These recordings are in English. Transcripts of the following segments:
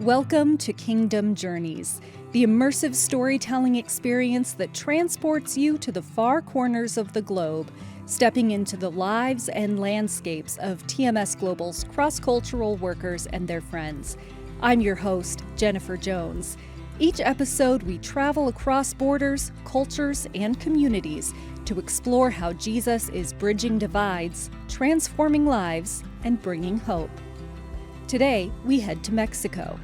Welcome to Kingdom Journeys, the immersive storytelling experience that transports you to the far corners of the globe, stepping into the lives and landscapes of TMS Global's cross-cultural workers and their friends. I'm your host, Jenifer Jones. Each episode, we travel across borders, cultures, and communities to explore how Jesus is bridging divides, transforming lives, and bringing hope. Today, we head to Mexico.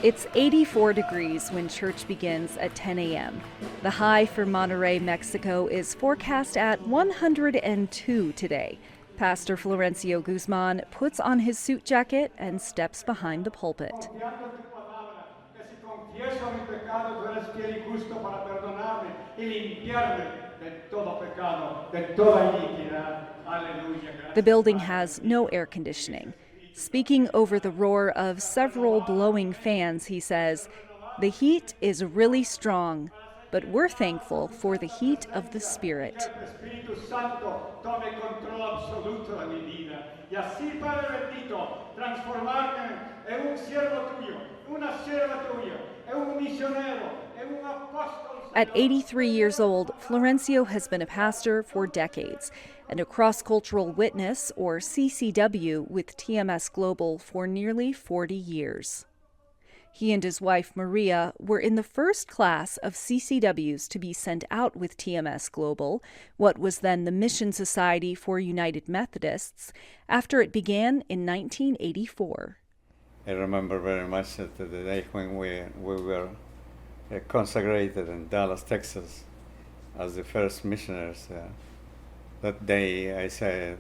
It's 84 degrees when church begins at 10 a.m. The high for Monterrey, Mexico is forecast at 102 today. Pastor Florencio Guzman puts on his suit jacket and steps behind the pulpit. The building has no air conditioning. Speaking over the roar of several blowing fans, he says, "The heat is really strong, but we're thankful for the heat of the Spirit." At 83 years old, Florencio has been a pastor for decades and a cross-cultural witness, or CCW, with TMS Global for nearly 40 years. He and his wife, Maria, were in the first class of CCWs to be sent out with TMS Global, what was then the Mission Society for United Methodists, after it began in 1984. I remember very much the day when we were consecrated in Dallas, Texas, as the first missionaries. That day I said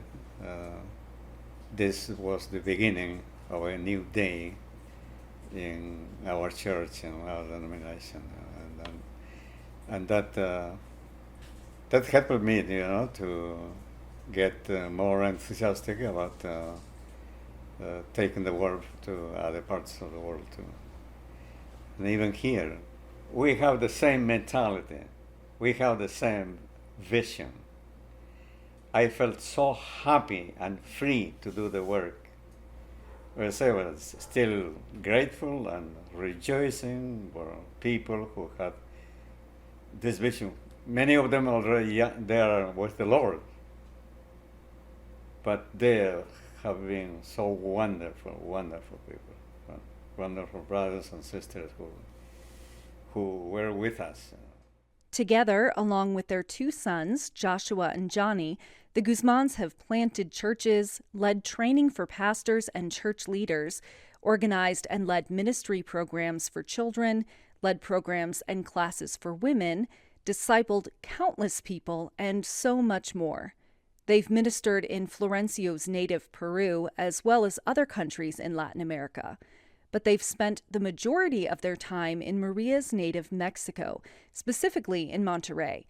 this was the beginning of a new day in our church and our denomination, and that helped me, to get more enthusiastic about taking the word to other parts of the world too. And even here, we have the same mentality, we have the same vision. I felt so happy and free to do the work. I was still grateful and rejoicing for people who had this vision. Many of them already they are with the Lord, but they have been so wonderful people, wonderful brothers and sisters who were with us. Together, along with their two sons, Joshua and Johnny, the Guzmans have planted churches, led training for pastors and church leaders, organized and led ministry programs for children, led programs and classes for women, discipled countless people, and so much more. They've ministered in Florencio's native Peru, as well as other countries in Latin America. But they've spent the majority of their time in Maria's native Mexico, specifically in Monterrey.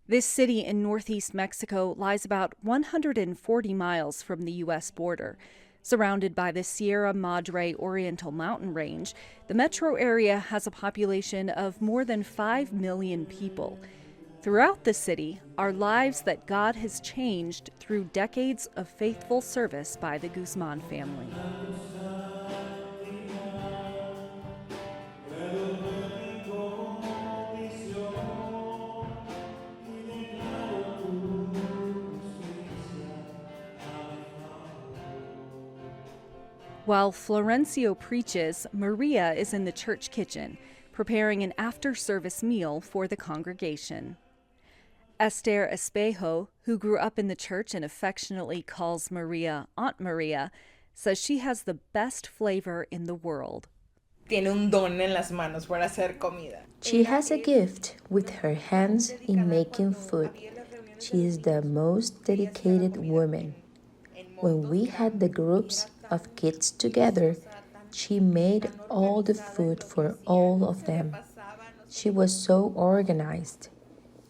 This city in northeast Mexico lies about 140 miles from the U.S. border. Surrounded by the Sierra Madre Oriental mountain range, the metro area has a population of more than 5 million people. Throughout the city are lives that God has changed through decades of faithful service by the Guzman family. While Florencio preaches, Maria is in the church kitchen, preparing an after-service meal for the congregation. Esther Espejo, who grew up in the church and affectionately calls Maria Aunt Maria, says she has the best flavor in the world. tiene un don en las manos para hacer comida. She has a gift with her hands in making food. She is the most dedicated woman. When we had the groups of kids together, she made all the food for all of them. She was so organized.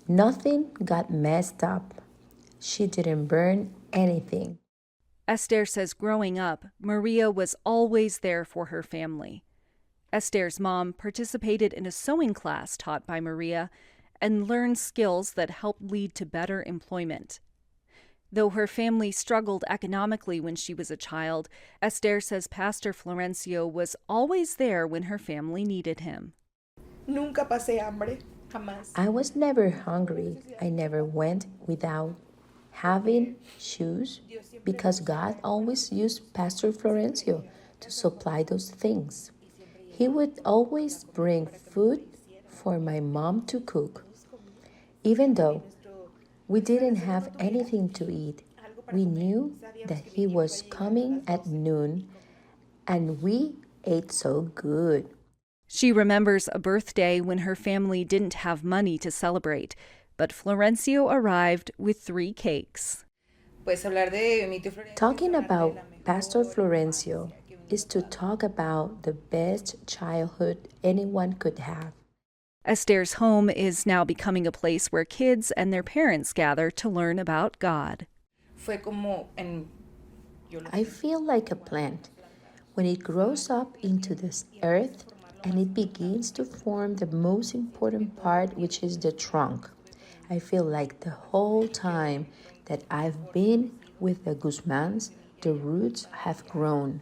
Nothing got messed up. She didn't burn anything. Esther says growing up, Maria was always there for her family. Esther's mom participated in a sewing class taught by Maria and learned skills that helped lead to better employment. Though her family struggled economically when she was a child, Esther says Pastor Florencio was always there when her family needed him. Nunca pasé hambre, jamás. I was never hungry. I never went without having shoes because God always used Pastor Florencio to supply those things. He would always bring food for my mom to cook. Even though we didn't have anything to eat, we knew that he was coming at noon, and we ate so good. She remembers a birthday when her family didn't have money to celebrate, but Florencio arrived with 3 cakes. Talking about Pastor Florencio is to talk about the best childhood anyone could have. Esther's home is now becoming a place where kids and their parents gather to learn about God. I feel like a plant. When it grows up into this earth and it begins to form the most important part, which is the trunk, I feel like the whole time that I've been with the Guzmans, the roots have grown.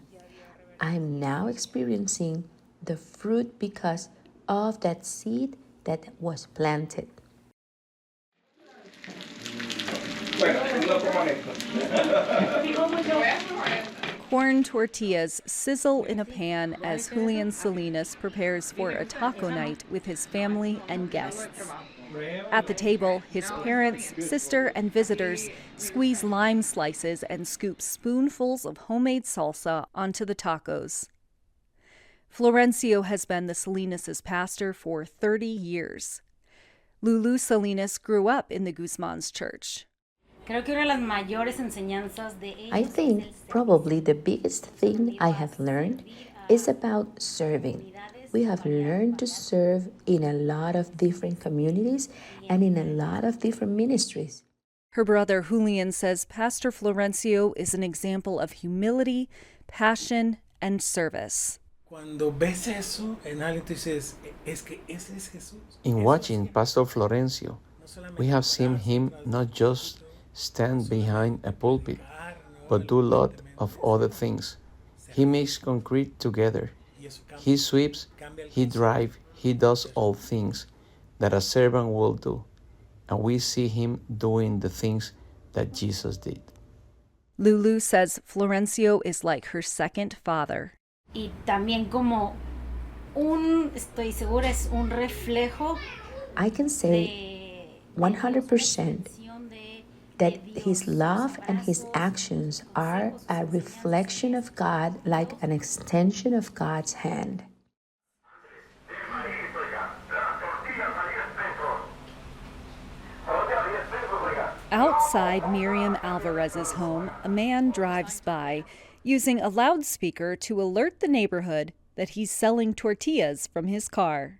I'm now experiencing the fruit because of that seed that was planted. Corn tortillas sizzle in a pan as Julian Salinas prepares for a taco night with his family and guests. At the table, his parents, sister, and visitors squeeze lime slices and scoop spoonfuls of homemade salsa onto the tacos. Florencio has been the Salinas' pastor for 30 years. Lulu Salinas grew up in the Guzman's church. I think probably the biggest thing I have learned is about serving. We have learned to serve in a lot of different communities and in a lot of different ministries. Her brother Julian says Pastor Florencio is an example of humility, passion, and service. In watching Pastor Florencio, we have seen him not just stand behind a pulpit, but do a lot of other things. He makes concrete together. He sweeps, he drives, he does all things that a servant will do. And we see him doing the things that Jesus did. Lulu says Florencio is like her second father. Y también como estoy segura, es un reflejo I can say 100% that his love and his actions are a reflection of God, like an extension of God's hand. Outside Miriam Alvarez's home, a man drives by, using a loudspeaker to alert the neighborhood that he's selling tortillas from his car.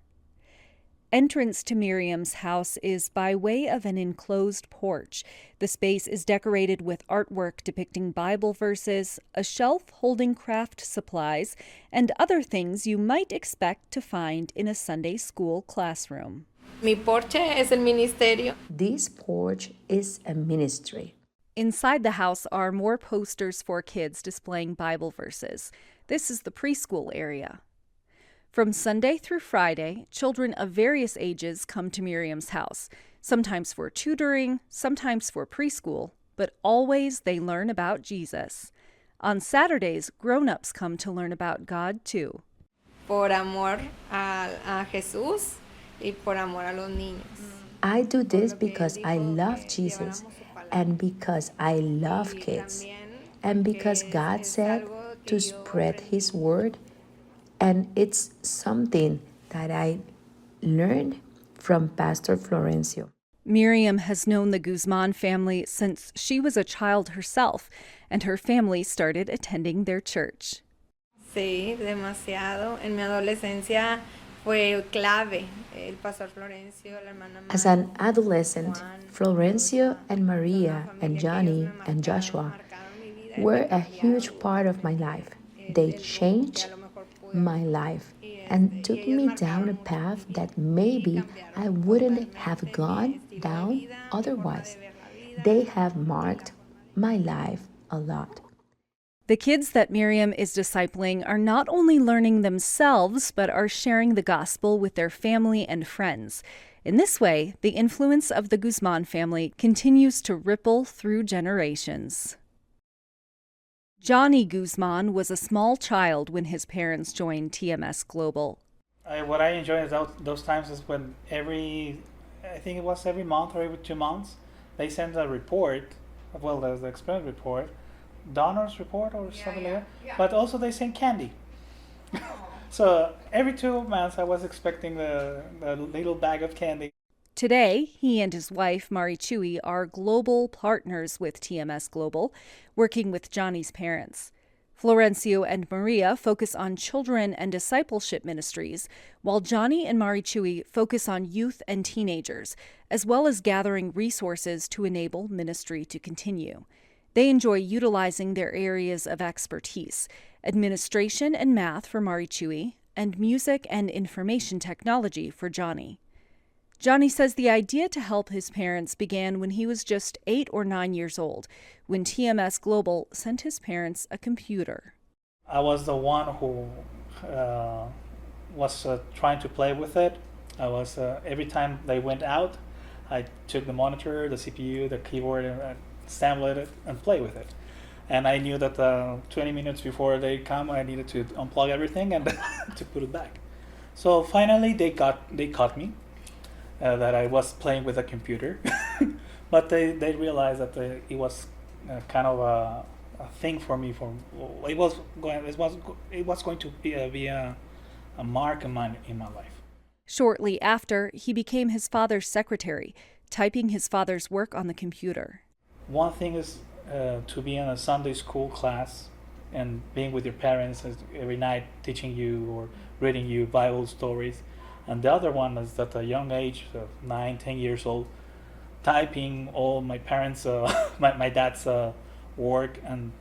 Entrance to Miriam's house is by way of an enclosed porch. The space is decorated with artwork depicting Bible verses, a shelf holding craft supplies, and other things you might expect to find in a Sunday school classroom. Mi porche es el ministerio. This porch is a ministry. Inside the house are more posters for kids displaying Bible verses. This is the preschool area. From Sunday through Friday, children of various ages come to Miriam's house, sometimes for tutoring, sometimes for preschool, but always they learn about Jesus. On Saturdays, grown-ups come to learn about God too. Por amor a Jesús y por amor a los niños. I do this because I love Jesus and because I love kids and because God said to spread His word And it's something that I learned from Pastor Florencio. Miriam has known the Guzman family since she was a child herself, and her family started attending their church. Sí, demasiado. En mi adolescencia fue clave el pastor Florencio, la hermana As an adolescent, Florencio and Maria and Johnny and Joshua were a huge part of my life. They changed my life and took me down a path that maybe I wouldn't have gone down otherwise. They have marked my life a lot. The kids that Miriam is discipling are not only learning themselves, but are sharing the gospel with their family and friends. In this way, the influence of the Guzman family continues to ripple through generations. Johnny Guzman was a small child when his parents joined TMS Global. What I enjoy is those times is when every month or every 2 months, they send a report. Well, there's the experiment report, donors report or something like that. Yeah. But also they send candy. So every 2 months I was expecting the little bag of candy. Today, he and his wife, Mari Chui, are global partners with TMS Global, working with Johnny's parents. Florencio and Maria focus on children and discipleship ministries, while Johnny and Mari Chui focus on youth and teenagers, as well as gathering resources to enable ministry to continue. They enjoy utilizing their areas of expertise: administration and math for Mari Chui, and music and information technology for Johnny. Johnny says the idea to help his parents began when he was just 8 or 9 years old, when TMS Global sent his parents a computer. I was the one who was trying to play with it. I was every time they went out, I took the monitor, the CPU, the keyboard, and assembled it and play with it. And I knew that 20 minutes before they come, I needed to unplug everything and to put it back. So finally, they caught me. That I was playing with a computer, but they realized that it was kind of a thing for me. It was going to be a mark in my life. Shortly after, he became his father's secretary, typing his father's work on the computer. One thing is to be in a Sunday school class and being with your parents every night, teaching you or reading you Bible stories. And the other one is at a young age of 9, 10 years old, typing all my parents, my dad's work, and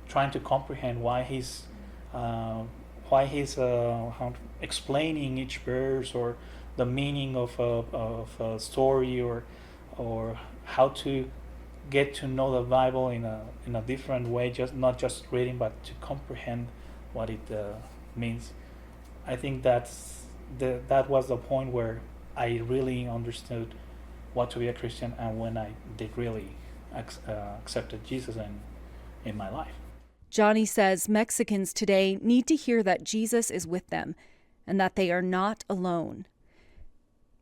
trying to comprehend why he's explaining each verse or the meaning of a story or how to get to know the Bible in a different way, not just reading, but to comprehend what it means. I think that was the point where I really understood what to be a Christian and when I did really accepted Jesus in my life. Johnny says Mexicans today need to hear that Jesus is with them and that they are not alone.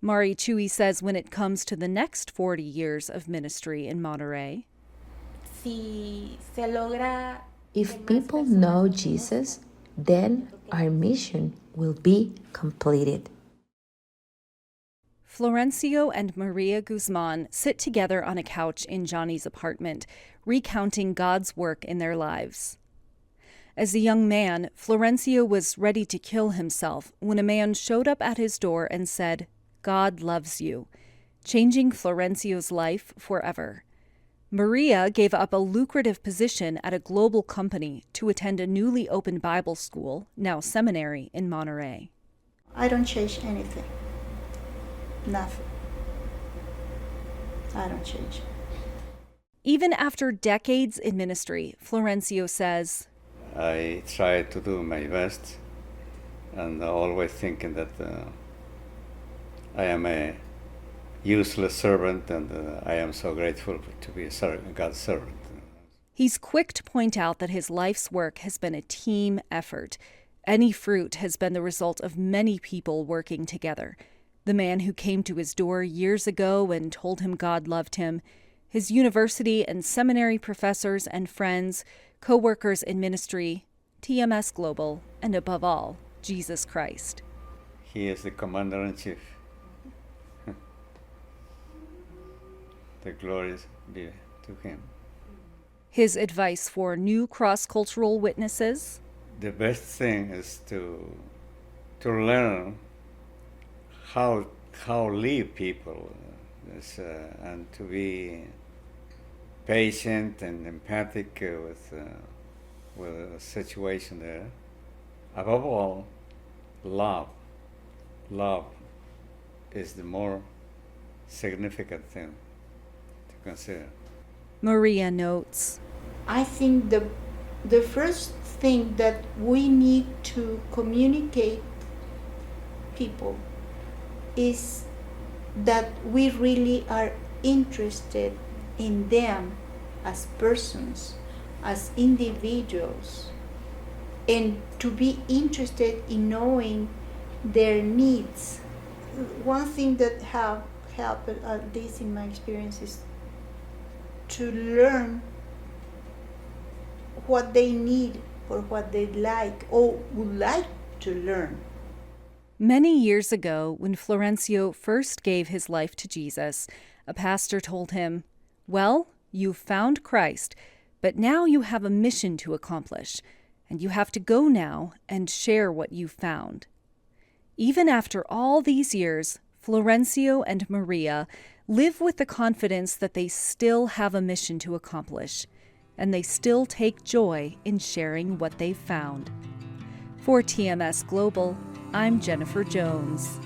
Mari Chui says when it comes to the next 40 years of ministry in Monterrey, if people know Jesus, then our mission will be completed. Florencio and Maria Guzman sit together on a couch in Johnny's apartment, recounting God's work in their lives. As a young man, Florencio was ready to kill himself when a man showed up at his door and said, "God loves you," changing Florencio's life forever. Maria gave up a lucrative position at a global company to attend a newly opened Bible school, now seminary, in Monterrey. I don't change anything. Nothing. I don't change. Even after decades in ministry, Florencio says, I try to do my best and always thinking that I am a useless servant, and I am so grateful to be God's servant. He's quick to point out that his life's work has been a team effort. Any fruit has been the result of many people working together. The man who came to his door years ago and told him God loved him, his university and seminary professors and friends, co-workers in ministry, TMS Global, and above all, Jesus Christ. He is the commander-in-chief. The glory be to him. His advice for new cross-cultural witnesses? The best thing is to learn how live people, and to be patient and empathic with a situation there. Above all, love. Love is the more significant thing to consider. Maria notes, I think the first thing that we need to communicate people is that we really are interested in them as persons, as individuals, and to be interested in knowing their needs. One thing that have helped, at least in my experience, is to learn what they need or what they like or would like to learn. Many years ago, when Florencio first gave his life to Jesus, a pastor told him, "Well, you've found Christ, but now you have a mission to accomplish, and you have to go now and share what you've found." Even after all these years, Florencio and Maria live with the confidence that they still have a mission to accomplish, and they still take joy in sharing what they've found. For TMS Global, I'm Jenifer Jones.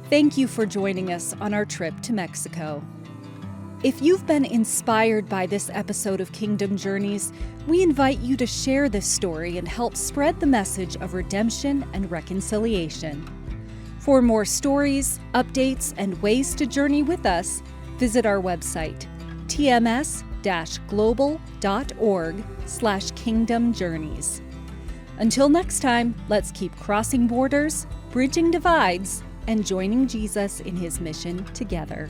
Thank you for joining us on our trip to Mexico. If you've been inspired by this episode of Kingdom Journeys, we invite you to share this story and help spread the message of redemption and reconciliation. For more stories, updates, and ways to journey with us, visit our website, tms-global.org/kingdomjourneys. Until next time, let's keep crossing borders, bridging divides, and joining Jesus in his mission together.